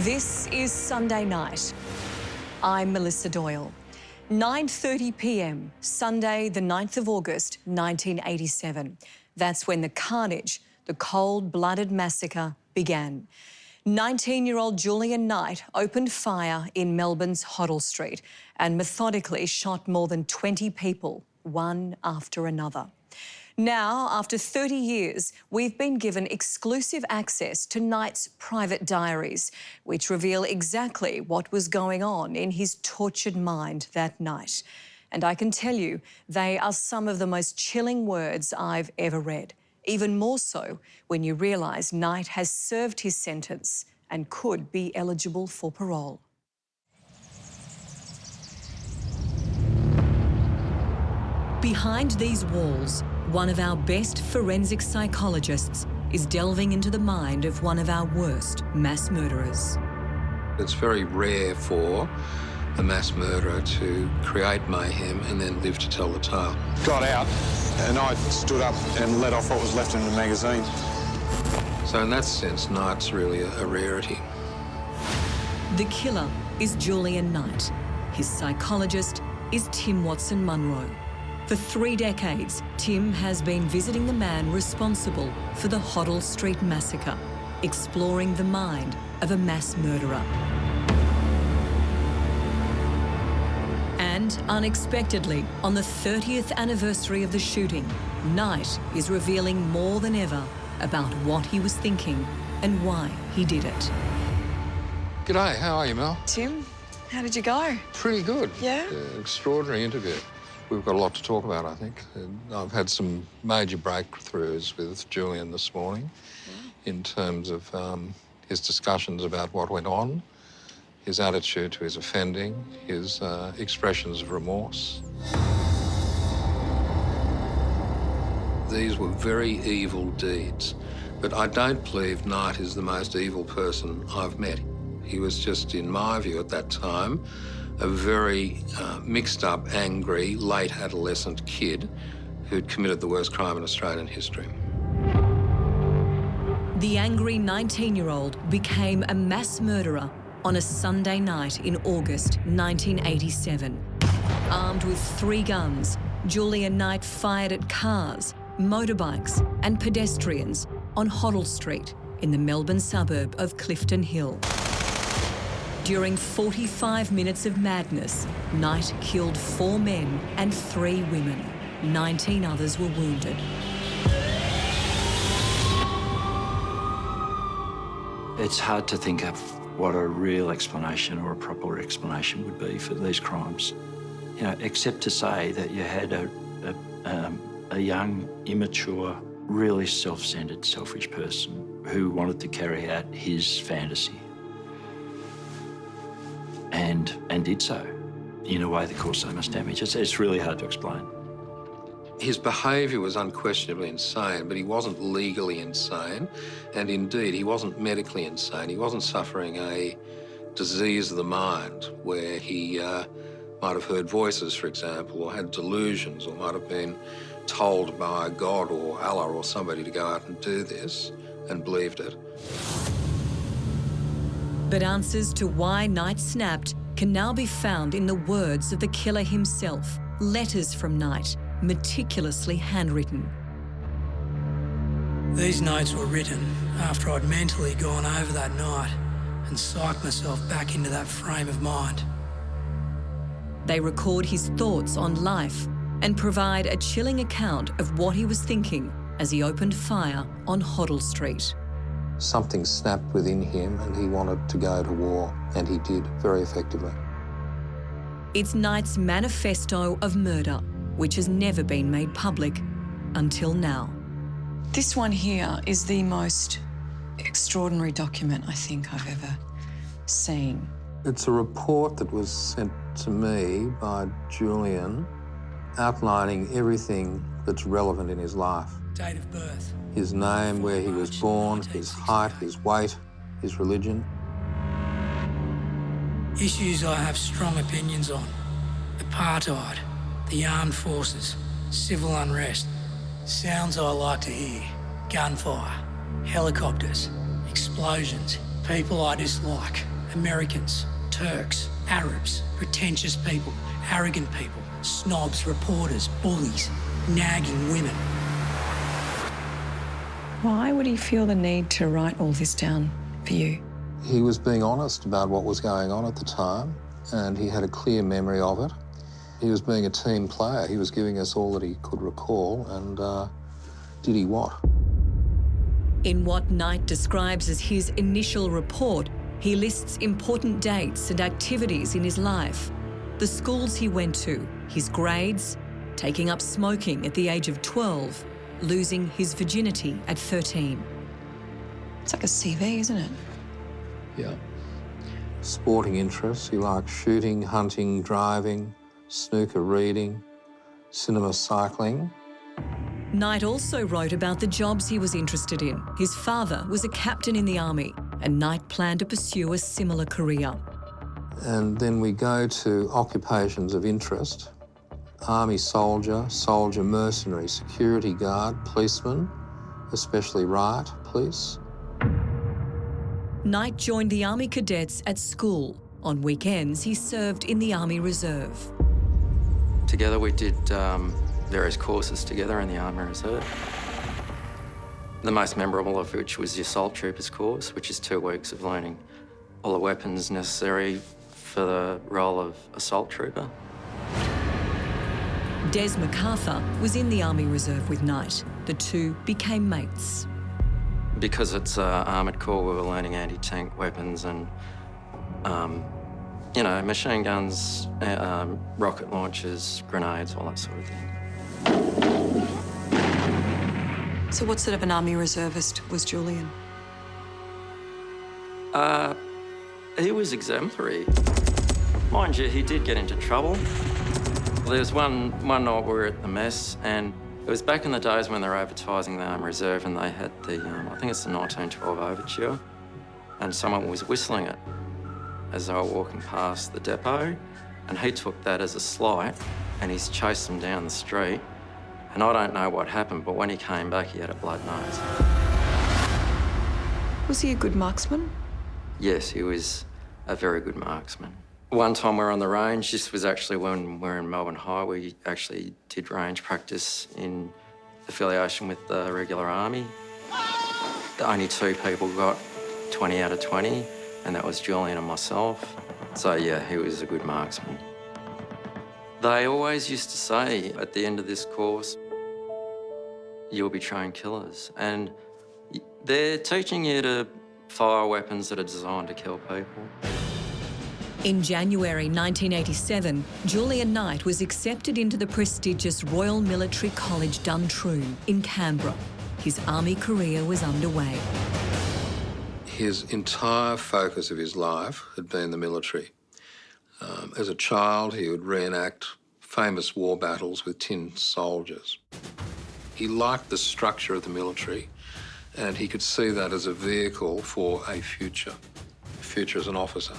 This is Sunday night. I'm Melissa Doyle. 9:30 p.m, Sunday the 9th of August, 1987. That's when the carnage, the cold-blooded massacre began. 19-year-old Julian Knight opened fire in Melbourne's Huddle Street and methodically shot more than 20 people, one after another. Now, after 30 years, we've been given exclusive access to Knight's private diaries, which reveal exactly what was going on in his tortured mind that night. And I can tell you, they are some of the most chilling words I've ever read. Even more so when you realise Knight has served his sentence and could be eligible for parole. Behind these walls, one of our best forensic psychologists is delving into the mind of one of our worst mass murderers. It's very rare for a mass murderer to create mayhem and then live to tell the tale. Got out and I stood up and let off what was left in the magazine. So in that sense, Knight's really a rarity. The killer is Julian Knight. His psychologist is Tim Watson-Munro. For 3 decades, Tim has been visiting the man responsible for the Huddle Street massacre, exploring the mind of a mass murderer. And unexpectedly, on the 30th anniversary of the shooting, Knight is revealing more than ever about what he was thinking and why he did it. G'day, how are you, Mel? Tim, how did you go? Pretty good. Yeah? Extraordinary interview. We've got a lot to talk about, I think. I've had some major breakthroughs with Julian this morning in terms of his discussions about what went on, his attitude to his offending, his expressions of remorse. These were very evil deeds, but I don't believe Knight is the most evil person I've met. He was just, in my view at that time, a very mixed up, angry, late adolescent kid who'd committed the worst crime in Australian history. The angry 19-year-old became a mass murderer on a Sunday night in August 1987. Armed with 3 guns, Julian Knight fired at cars, motorbikes and pedestrians on Huddle Street in the Melbourne suburb of Clifton Hill. During 45 minutes of madness, Knight killed 4 men and 3 women. 19 others were wounded. It's hard to think of what a real explanation or a proper explanation would be for these crimes. You know, except to say that you had a young, immature, really self-centered, selfish person who wanted to carry out his fantasy. And did so in a way that caused so much damage. It's really hard to explain. His behaviour was unquestionably insane, but he wasn't legally insane, and indeed he wasn't medically insane. He wasn't suffering a disease of the mind where he might have heard voices, for example, or had delusions, or might have been told by God or Allah or somebody to go out and do this and believed it. But answers to why Knight snapped can now be found in the words of the killer himself, letters from Knight, meticulously handwritten. These notes were written after I'd mentally gone over that night and psyched myself back into that frame of mind. They record his thoughts on life and provide a chilling account of what he was thinking as he opened fire on Huddle Street. Something snapped within him and he wanted to go to war, and he did very effectively. It's Knight's Manifesto of murder, which has never been made public until now. This one here is the most extraordinary document I think I've ever seen. It's a report that was sent to me by Julian outlining everything that's relevant in his life. Date of birth. His name, where he was born, his height, his weight, his religion. Issues I have strong opinions on. Apartheid, the armed forces, civil unrest. Sounds I like to hear. Gunfire, helicopters, explosions, people I dislike. Americans, Turks, Arabs, pretentious people, arrogant people, snobs, reporters, bullies, nagging women. Why would he feel the need to write all this down for you? He was being honest about what was going on at the time, and he had a clear memory of it. He was being a team player. He was giving us all that he could recall, and did he what? In what Knight describes as his initial report, he lists important dates and activities in his life, the schools he went to, his grades, taking up smoking at the age of 12, losing his virginity at 13. It's like a CV, isn't it? Yeah. Sporting interests. He liked shooting, hunting, driving, snooker reading, cinema cycling. Knight also wrote about the jobs he was interested in. His father was a captain in the army, and Knight planned to pursue a similar career. And then we go to occupations of interest. Army soldier, soldier mercenary, security guard, policeman, especially riot police. Knight joined the Army Cadets at school. On weekends, he served in the Army Reserve. Together we did various courses together in the Army Reserve. The most memorable of which was the Assault Troopers course, which is 2 weeks of learning all the weapons necessary for the role of Assault Trooper. Des MacArthur was in the Army Reserve with Knight. The two became mates. Because it's an armoured corps, we were learning anti-tank weapons and, you know, machine guns, rocket launchers, grenades, all that sort of thing. So what sort of an Army reservist was Julian? He was exemplary. Mind you, he did get into trouble. There was one night we were at the mess, and it was back in the days when they were advertising the Army Reserve, and they had the, I think it's the 1912 Overture, and someone was whistling it as they were walking past the depot, and he took that as a slight, and he's chased them down the street. And I don't know what happened, but when he came back, he had a blood nose. Was he a good marksman? Yes, he was a very good marksman. One time we were on the range, this was actually when we were in Melbourne High, we actually did range practice in affiliation with the regular army. Only 2 people got 20 out of 20, and that was Julian and myself. So yeah, he was a good marksman. They always used to say at the end of this course, you'll be trained killers. And they're teaching you to fire weapons that are designed to kill people. In January 1987, Julian Knight was accepted into the prestigious Royal Military College Duntroon in Canberra. His army career was underway. His entire focus of his life had been the military. As a child, he would reenact famous war battles with tin soldiers. He liked the structure of the military, and he could see that as a vehicle for a future as an officer.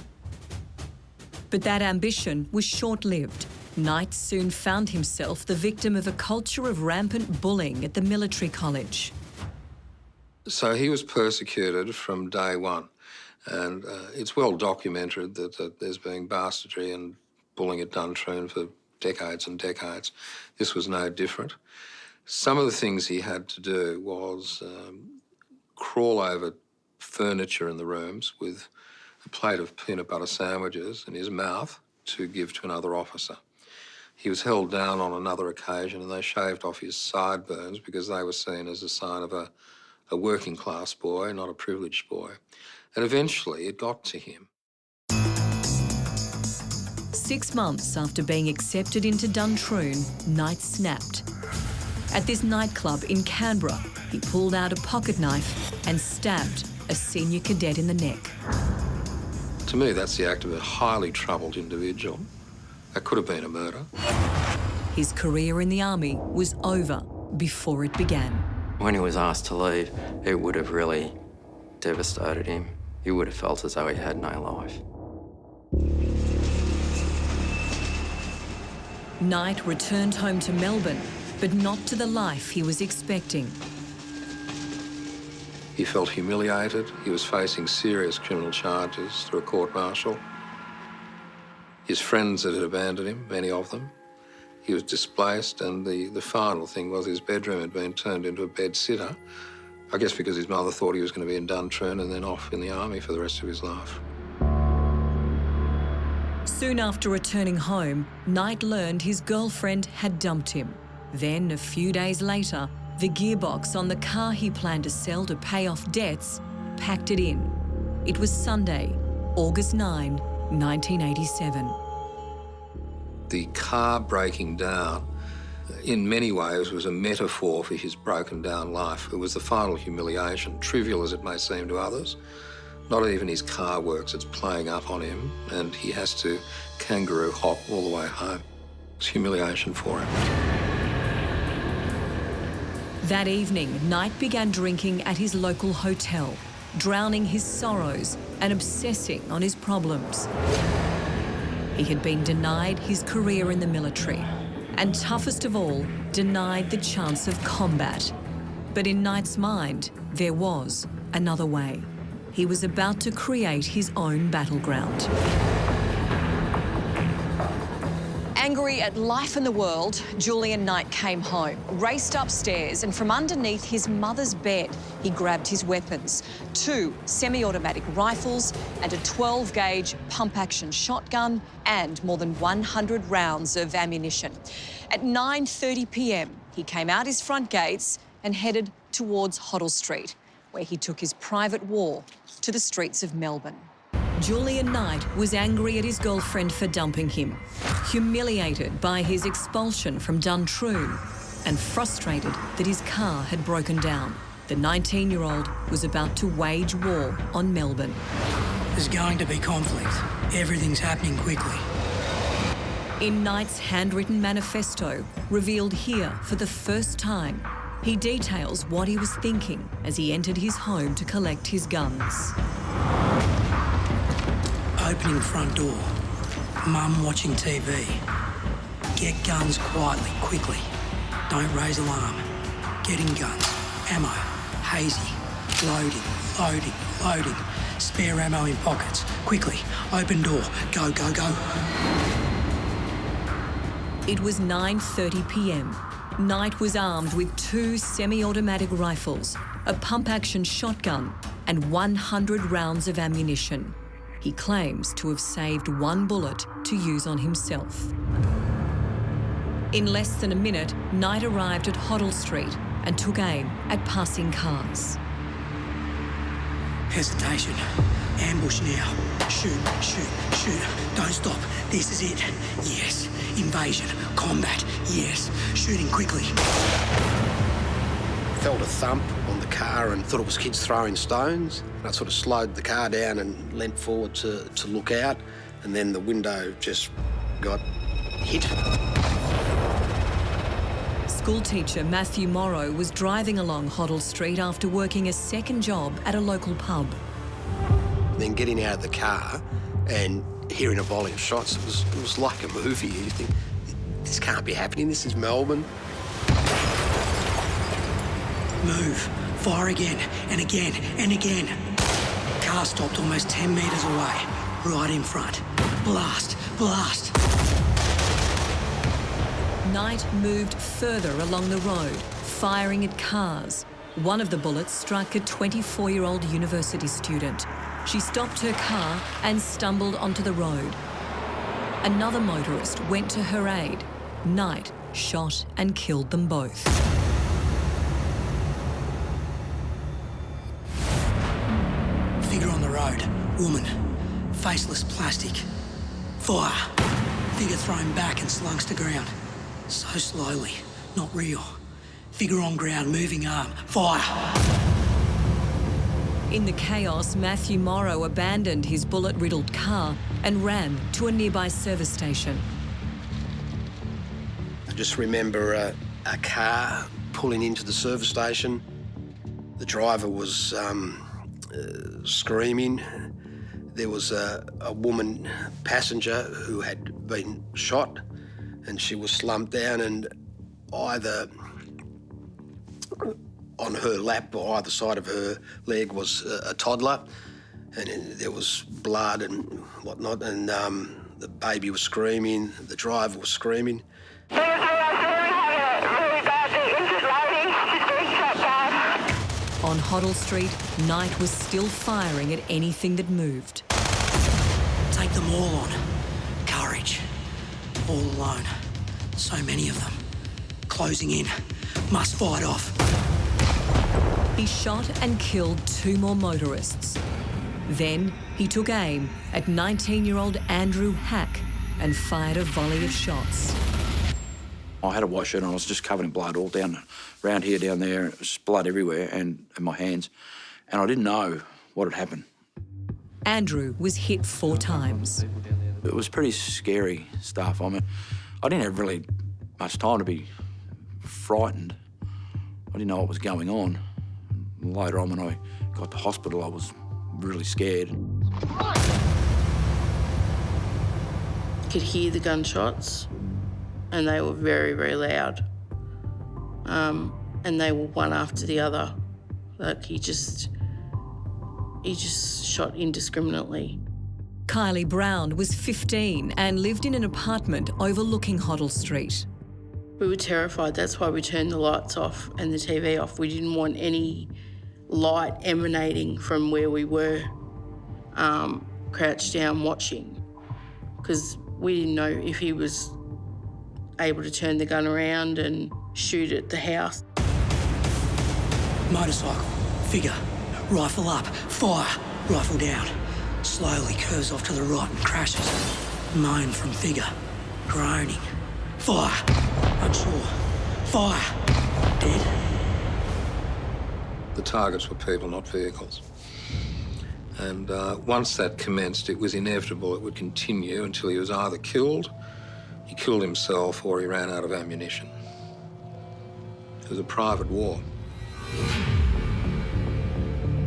But that ambition was short-lived. Knight soon found himself the victim of a culture of rampant bullying at the military college. So he was persecuted from day one. And it's well documented that there's been bastardry and bullying at Duntroon for decades and decades. This was no different. Some of the things he had to do was crawl over furniture in the rooms with a plate of peanut butter sandwiches in his mouth to give to another officer. He was held down on another occasion and they shaved off his sideburns because they were seen as a sign of a working class boy, not a privileged boy. And eventually it got to him. 6 months after being accepted into Duntroon, Knight snapped. At this nightclub in Canberra, he pulled out a pocket knife and stabbed a senior cadet in the neck. To me, that's the act of a highly troubled individual. That could have been a murder. His career in the army was over before it began. When he was asked to leave, it would have really devastated him. He would have felt as though he had no life. Knight returned home to Melbourne, but not to the life he was expecting. He felt humiliated. He was facing serious criminal charges through a court-martial. His friends had abandoned him, many of them. He was displaced, and the final thing was his bedroom had been turned into a bed-sitter, I guess because his mother thought he was going to be in Duntroon and then off in the army for the rest of his life. Soon after returning home, Knight learned his girlfriend had dumped him. Then, a few days later, the gearbox on the car he planned to sell to pay off debts packed it in. It was Sunday, August 9, 1987. The car breaking down, in many ways, was a metaphor for his broken down life. It was the final humiliation, trivial as it may seem to others. Not even his car works, it's playing up on him, and he has to kangaroo hop all the way home. It's humiliation for him. That evening, Knight began drinking at his local hotel, drowning his sorrows and obsessing on his problems. He had been denied his career in the military, and toughest of all, denied the chance of combat. But in Knight's mind, there was another way. He was about to create his own battleground. Angry at life and the world, Julian Knight came home, raced upstairs, and from underneath his mother's bed, he grabbed his weapons: 2 semi-automatic rifles and a 12-gauge pump-action shotgun and more than 100 rounds of ammunition. At 9:30 p.m, he came out his front gates and headed towards Huddle Street, where he took his private war to the streets of Melbourne. Julian Knight was angry at his girlfriend for dumping him, humiliated by his expulsion from Duntroon, and frustrated that his car had broken down. The 19-year-old was about to wage war on Melbourne. There's going to be conflict. Everything's happening quickly. In Knight's handwritten manifesto, revealed here for the first time, he details what he was thinking as he entered his home to collect his guns. Opening front door. Mum watching TV. Get guns quietly, quickly. Don't raise alarm. Getting guns. Ammo. Hazy. Loading, loading, loading. Spare ammo in pockets. Quickly. Open door. Go, go, go. It was 9:30 p.m. Knight was armed with 2 semi-automatic rifles, a pump-action shotgun, and 100 rounds of ammunition. He claims to have saved 1 bullet to use on himself. In less than a minute, Knight arrived at Huddle Street and took aim at passing cars. Hesitation. Ambush now. Shoot, shoot, shoot. Don't stop. This is it. Yes. Invasion. Combat. Yes. Shooting quickly. Felt a thump on the car and thought it was kids throwing stones. I sort of slowed the car down and leant forward to look out, and then the window just got hit. Schoolteacher Matthew Morrow was driving along Huddle Street after working a second job at a local pub. Then getting out of the car and hearing a volley of shots, it was like a movie. You think, this can't be happening, this is Melbourne. Move. Fire again and again and again. Car stopped almost 10 metres away, right in front. Blast, blast. Knight moved further along the road, firing at cars. One of the bullets struck a 24-year-old university student. She stopped her car and stumbled onto the road. Another motorist went to her aid. Knight shot and killed them both. Figure on the road. Woman. Faceless plastic. Fire. Figure thrown back and slunks to ground. So slowly. Not real. Figure on ground, moving arm. Fire. In the chaos, Matthew Morrow abandoned his bullet-riddled car and ran to a nearby service station. I just remember a car pulling into the service station. The driver was screaming. There was a woman passenger who had been shot, and she was slumped down, and either On her lap or either side of her leg was a toddler, and there was blood and whatnot, and the baby was screaming, the driver was screaming. On Huddle Street, Knight was still firing at anything that moved. Take them all on. Courage. All alone. So many of them. Closing in. Must fight off. He shot and killed 2 more motorists. Then he took aim at 19-year-old Andrew Hack and fired a volley of shots. I had a white shirt on, I was just covered in blood all down, around here, down there. It was blood everywhere and in my hands. And I didn't know what had happened. Andrew was hit 4 times. It was pretty scary stuff. I mean, I didn't have really much time to be frightened. I didn't know what was going on. Later on, when I got to hospital, I was really scared. Could hear the gunshots, and they were very, very loud. And they were one after the other. Like he just shot indiscriminately. Kylie Brown was 15 and lived in an apartment overlooking Huddle Street. We were terrified. That's why we turned the lights off and the TV off. We didn't want any light emanating from where we were crouched down watching, because we didn't know if he was able to turn the gun around and shoot at the house. Motorcycle. Figure. Rifle up. Fire. Rifle down. Slowly curves off to the right and crashes. Moan from figure. Groaning. Fire. Unsure. Fire. Dead. The targets were people, not vehicles. And once that commenced, it was inevitable it would continue until he was either killed, he killed himself, or he ran out of ammunition. It was a private war.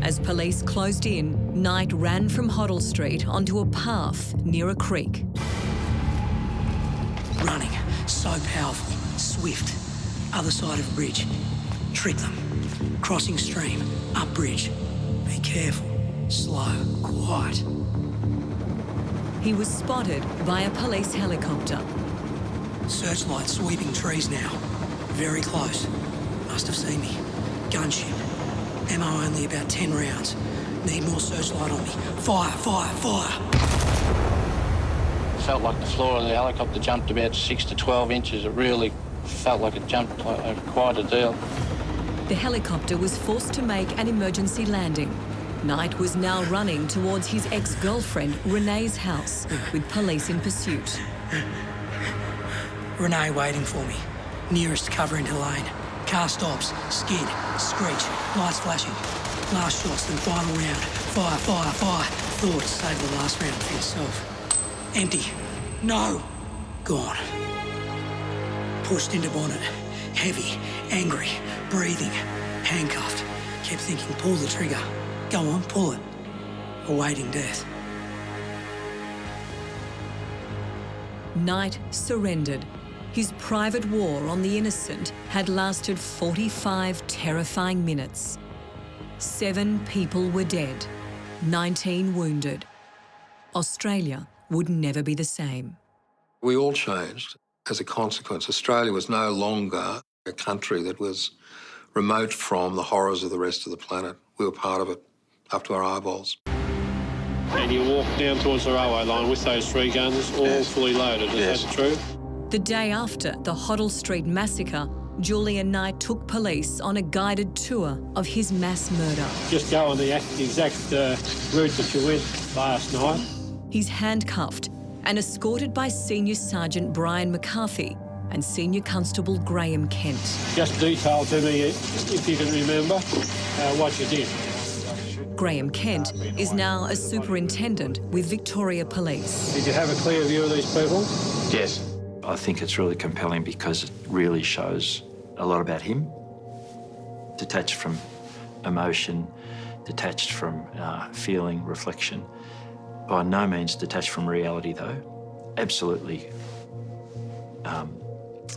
As police closed in, Knight ran from Huddle Street onto a path near a creek. Running. So powerful. Swift. Other side of a bridge. Trick them. Crossing stream. Up bridge. Be careful. Slow. Quiet. He was spotted by a police helicopter. Searchlight sweeping trees now. Very close. Must have seen me. Gunship. Ammo only about 10 rounds. Need more searchlight on me. Fire, fire, fire. Felt like the floor of the helicopter jumped about 6 to 12 inches. It really felt like it jumped quite a deal. The helicopter was forced to make an emergency landing. Knight was now running towards his ex-girlfriend Renee's house, with police in pursuit. Renee waiting for me. Nearest cover in her lane. Car stops, skid, screech, lights flashing. Last shots, then final round. Fire, fire, fire. Thought save the last round for yourself. Empty. No. Gone. Pushed into bonnet. Heavy, angry, breathing, handcuffed. Kept thinking, pull the trigger. Go on, pull it. Awaiting death. Knight surrendered. His private war on the innocent had lasted 45 terrifying minutes. 7 people were dead, 19 wounded. Australia would never be the same. We all changed as a consequence. Australia was no longer a country that was remote from the horrors of the rest of the planet. We were part of it, up to our eyeballs. And you walked down towards the railway line with those 3 guns, all fully loaded. Is that true? The day after the Huddle Street massacre, Julian Knight took police on a guided tour of his mass murder. Just go on the exact route that you went last night. He's handcuffed and escorted by Senior Sergeant Brian McCarthy and Senior Constable Graham Kent. Just detail to me, if you can remember, what you did. Graham Kent is now a superintendent with Victoria Police. Did you have a clear view of these people? Yes. I think it's really compelling because it really shows a lot about him. Detached from emotion, detached from feeling, reflection. By no means detached from reality, though. Absolutely.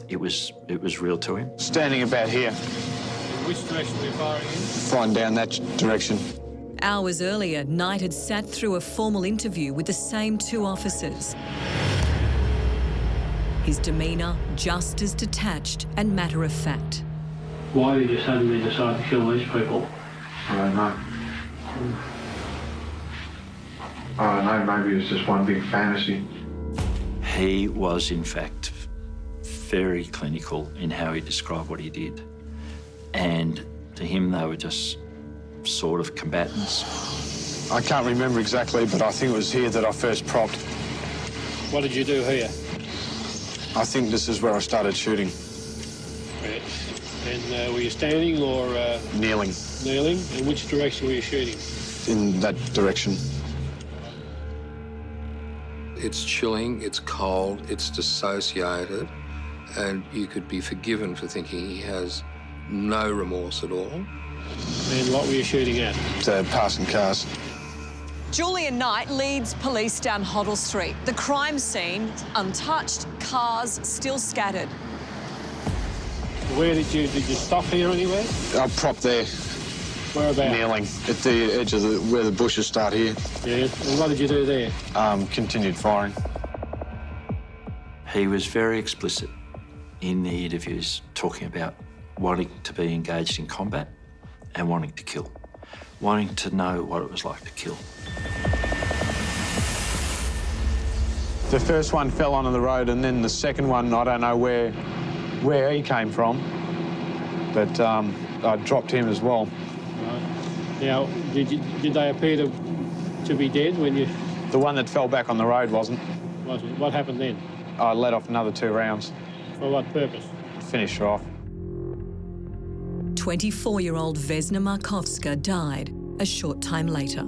It was real to him. Standing about here, Which direction were you firing in? Flying down that direction. Hours earlier, Knight had sat through a formal interview with the same two officers. His demeanour just as detached and matter-of-fact. Why did you suddenly decide to kill these people? I don't know. I don't know, maybe it was just one big fantasy. He was, in fact, very clinical in how he described what he did. And to him, they were just sort of combatants. I can't remember exactly, but I think it was here that I first propped. What did you do here? I think this is where I started shooting. Right. And were you standing or... Kneeling. Kneeling? In which direction were you shooting? In that direction. It's chilling, it's cold, it's dissociated, and you could be forgiven for thinking he has no remorse at all. And what were you shooting at? The passing cars. Julian Knight leads police down Huddle Street. The crime scene, untouched, cars still scattered. Where did you stop here anywhere? I propped there. Whereabouts? Kneeling at the edge of where the bushes start here. Yeah, and what did you do there? Continued firing. He was very explicit in the interviews, talking about wanting to be engaged in combat and wanting to kill, wanting to know what it was like to kill. The first one fell onto the road, and then the second one, I don't know where he came from, but I dropped him as well. Right. Now, did they appear to be dead when you... The one that fell back on the road wasn't. Wasn't. What happened then? I let off another 2 rounds. For what purpose? Finish her off. 24-year-old Vesna Markovska died a short time later.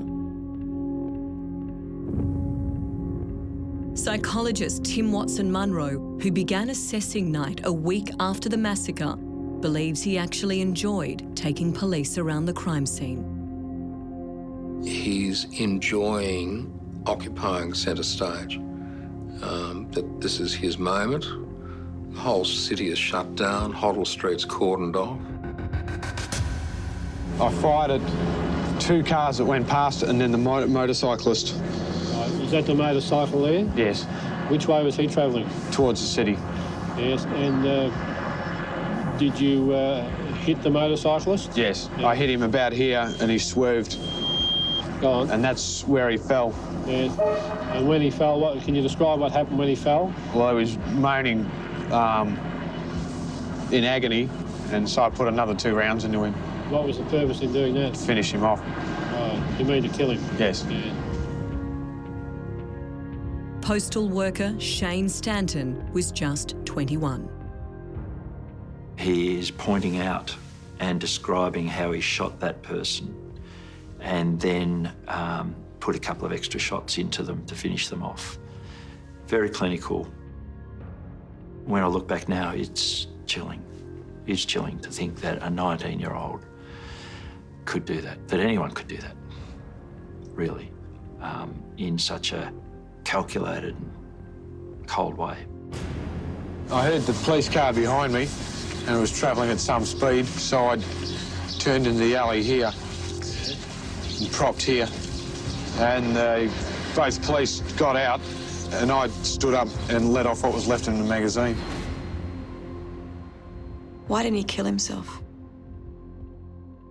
Psychologist Tim Watson-Munro, who began assessing Knight a week after the massacre, believes he actually enjoyed taking police around the crime scene. He's enjoying occupying centre stage, that this is his moment. The whole city is shut down, Huddle Street's cordoned off. I fired at 2 cars that went past, and then the motorcyclist. Was that the motorcycle there? Yes. Which way was he travelling? Towards the city. Yes, and did you hit the motorcyclist? Yes. Yeah. I hit him about here, and he swerved. Go on. And that's where he fell. Yes. And when he fell, can you describe what happened when he fell? Well, he was moaning in agony, and so I put another 2 rounds into him. What was the purpose in doing that? Finish him off. You mean to kill him? Yes. Yeah. Postal worker Shane Stanton was just 21. He is pointing out and describing how he shot that person and then put a couple of extra shots into them to finish them off. Very clinical. When I look back now, it's chilling. It's chilling to think that a 19-year-old could do that anyone could do that, really, in such a calculated and cold way. I heard the police car behind me, and it was travelling at some speed, so I turned into the alley here and propped here. And both police got out, and I stood up and let off what was left in the magazine. Why didn't he kill himself?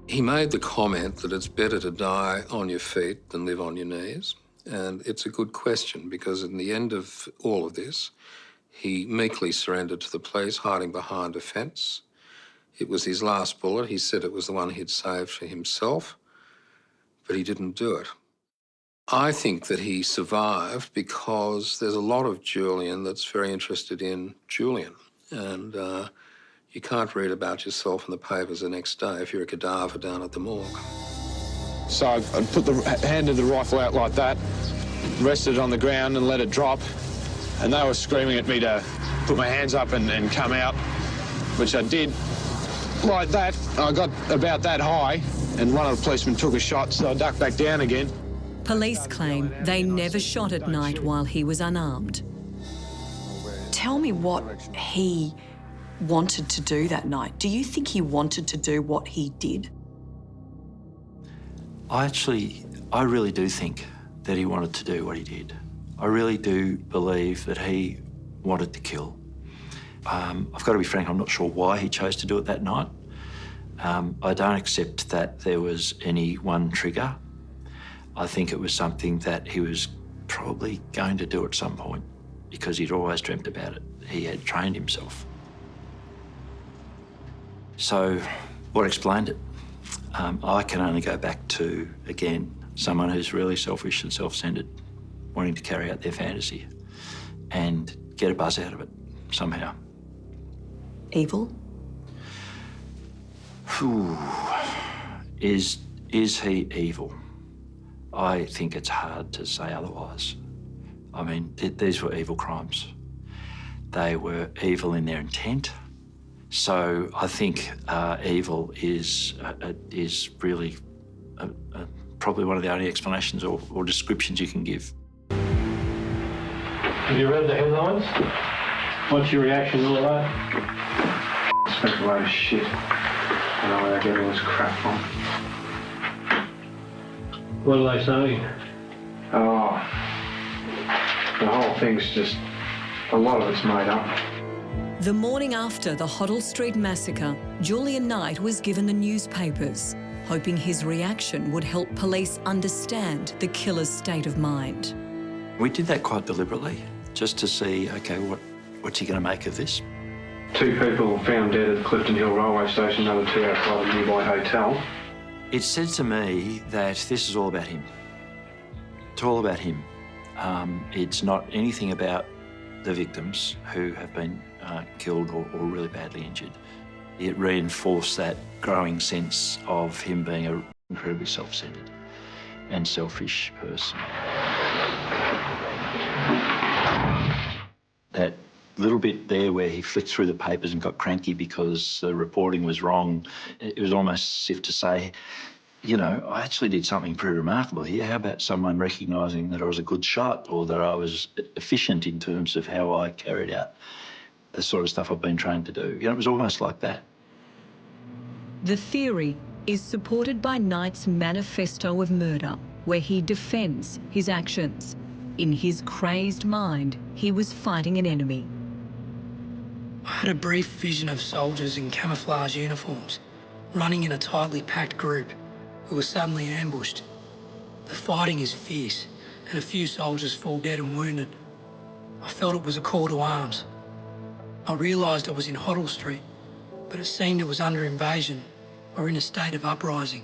He made the comment that it's better to die on your feet than live on your knees. And it's a good question, because in the end of all of this, he meekly surrendered to the police, hiding behind a fence. It was his last bullet. He said it was the one he'd saved for himself, but he didn't do it. I think that he survived because there's a lot of Julian that's very interested in Julian. And you can't read about yourself in the papers the next day if you're a cadaver down at the morgue. So I handed the rifle out like that, rested it on the ground and let it drop. And they were screaming at me to put my hands up and come out, which I did. Like that, I got about that high, and one of the policemen took a shot, so I ducked back down again. Police claim they never shot at Knight while he was unarmed. Tell me what he wanted to do that night? Do you think he wanted to do what he did? I really do think that he wanted to do what he did. I really do believe that he wanted to kill. I've got to be frank, I'm not sure why he chose to do it that night. I don't accept that there was any one trigger. I think it was something that he was probably going to do at some point because he'd always dreamt about it. He had trained himself. So what explained it? I can only go back to, again, someone who's really selfish and self-centred, wanting to carry out their fantasy and get a buzz out of it somehow. Evil? Is he evil? I think it's hard to say otherwise. I mean, these were evil crimes. They were evil in their intent. So I think evil is really probably one of the only explanations or descriptions you can give. Have you read the headlines? What's your reaction to all that? Expect a load of shit. I know where they get all this crap from. What are they saying? Oh, the whole thing's just, a lot of it's made up. The morning after the Huddle Street massacre, Julian Knight was given the newspapers, hoping his reaction would help police understand the killer's state of mind. We did that quite deliberately, just to see, OK, what's he going to make of this? 2 people found dead at the Clifton Hill railway station, another 2 outside a nearby hotel. It said to me that this is all about him. It's all about him. It's not anything about the victims who have been killed or really badly injured. It reinforced that growing sense of him being an incredibly self-centred and selfish person. That little bit there where he flicked through the papers and got cranky because the reporting was wrong, it was almost as if to say, you know, I actually did something pretty remarkable here. How about someone recognising that I was a good shot or that I was efficient in terms of how I carried out the sort of stuff I've been trained to do? You know, it was almost like that. The theory is supported by Knight's Manifesto of Murder, where he defends his actions. In his crazed mind, he was fighting an enemy. I had a brief vision of soldiers in camouflage uniforms, running in a tightly packed group who were suddenly ambushed. The fighting is fierce, and a few soldiers fall dead and wounded. I felt it was a call to arms. I realised I was in Huddle Street, but it seemed it was under invasion or in a state of uprising.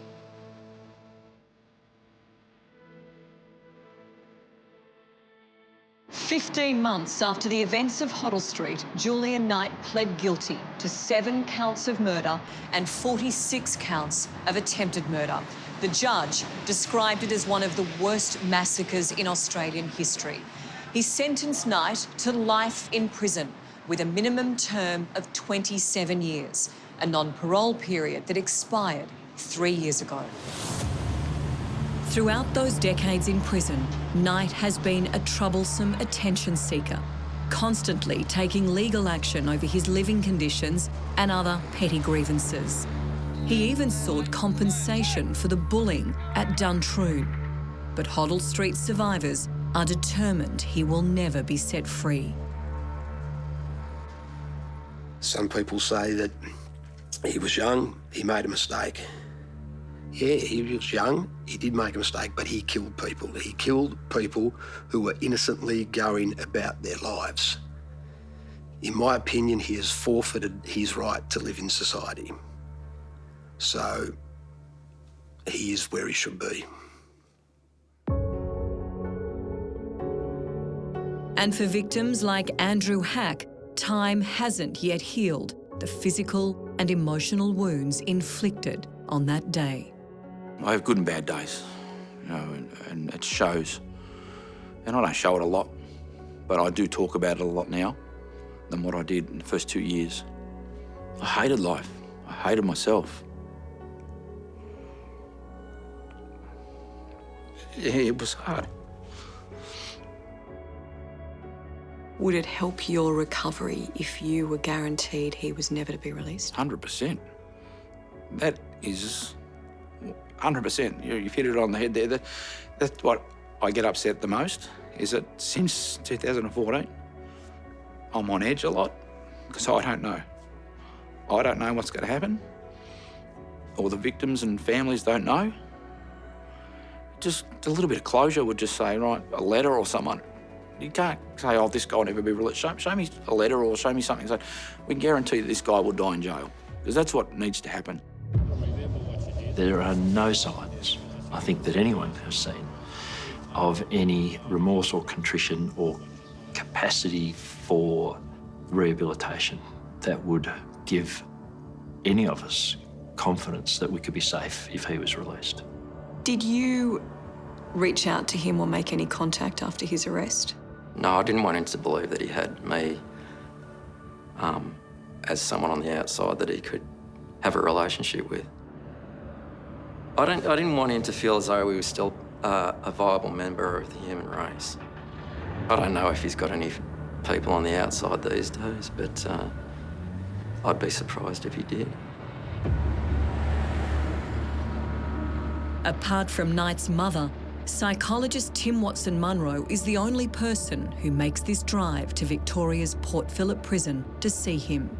"15 months after the events of Huddle Street, Julian Knight pled guilty to 7 counts of murder and 46 counts of attempted murder. The judge described it as one of the worst massacres in Australian history. He sentenced Knight to life in prison with a minimum term of 27 years, a non-parole period that expired 3 years ago. Throughout those decades in prison, Knight has been a troublesome attention seeker, constantly taking legal action over his living conditions and other petty grievances. He even sought compensation for the bullying at Duntroon. But Huddle Street survivors are determined he will never be set free. Some people say that he was young, he made a mistake. Yeah, he was young, he did make a mistake, but he killed people. He killed people who were innocently going about their lives. In my opinion, he has forfeited his right to live in society. So, he is where he should be. And for victims like Andrew Hack, time hasn't yet healed the physical and emotional wounds inflicted on that day. I have good and bad days, you know, and it shows. And I don't show it a lot, but I do talk about it a lot now than what I did in the first 2 years. I hated life. I hated myself. It was hard. Would it help your recovery if you were guaranteed he was never to be released? 100%. That is 100%. You've hit it on the head there. That's what I get upset the most, is that since 2014, I'm on edge a lot because I don't know. I don't know what's going to happen, or the victims and families don't know. Just a little bit of closure would just say, right, a letter or someone. You can't say, oh, this guy will never be released. Show me a letter or show me something. So we can guarantee that this guy will die in jail, because that's what needs to happen. There are no signs, I think, that anyone has seen of any remorse or contrition or capacity for rehabilitation that would give any of us confidence that we could be safe if he was released. Did you reach out to him or make any contact after his arrest? No, I didn't want him to believe that he had me as someone on the outside that he could have a relationship with. I didn't want him to feel as though he was still a viable member of the human race. I don't know if he's got any people on the outside these days, but I'd be surprised if he did. Apart from Knight's mother, psychologist Tim Watson-Munro is the only person who makes this drive to Victoria's Port Phillip prison to see him.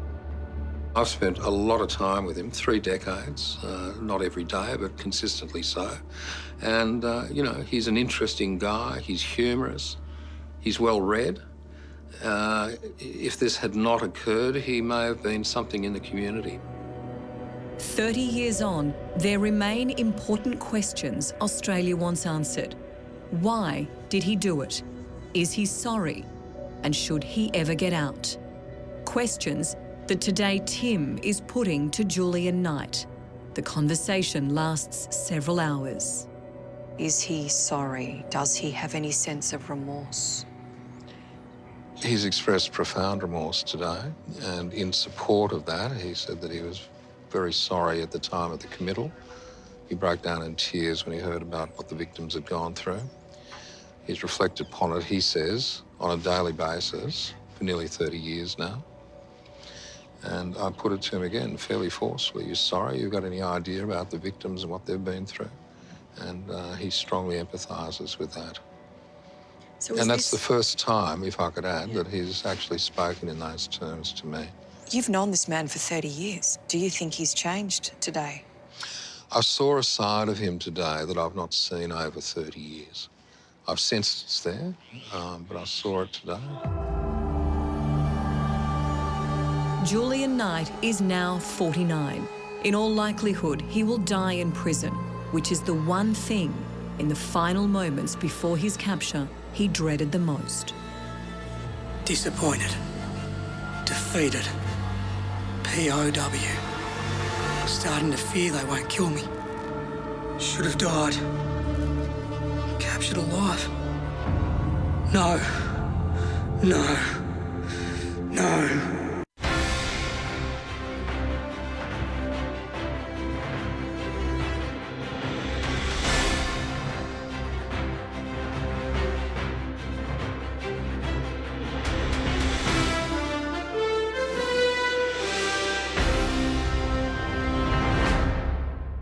I've spent a lot of time with him, 3 decades, not every day, but consistently so. And, you know, he's an interesting guy, he's humorous, he's well-read. If this had not occurred, he may have been something in the community. 30 years on, there remain important questions Australia wants answered. Why did he do it? Is he sorry? And should he ever get out? Questions that today Tim is putting to Julian Knight. The conversation lasts several hours. Is he sorry? Does he have any sense of remorse? He's expressed profound remorse today, and in support of that, he said that he was very sorry at the time of the committal. He broke down in tears when he heard about what the victims had gone through. He's reflected upon it, he says, on a daily basis for nearly 30 years now. And I put it to him again, fairly forcefully, "You're sorry? You've got any idea about the victims and what they've been through?" And he strongly empathises with that. And that's the first time, if I could add, that he's actually spoken in those terms to me. You've known this man for 30 years. Do you think he's changed today? I saw a side of him today that I've not seen over 30 years. I've sensed it's there, but I saw it today. Julian Knight is now 49. In all likelihood, he will die in prison, which is the one thing in the final moments before his capture he dreaded the most. Disappointed. Defeated. POW. Starting to fear they won't kill me. Should have died. Captured alive. No. No. No.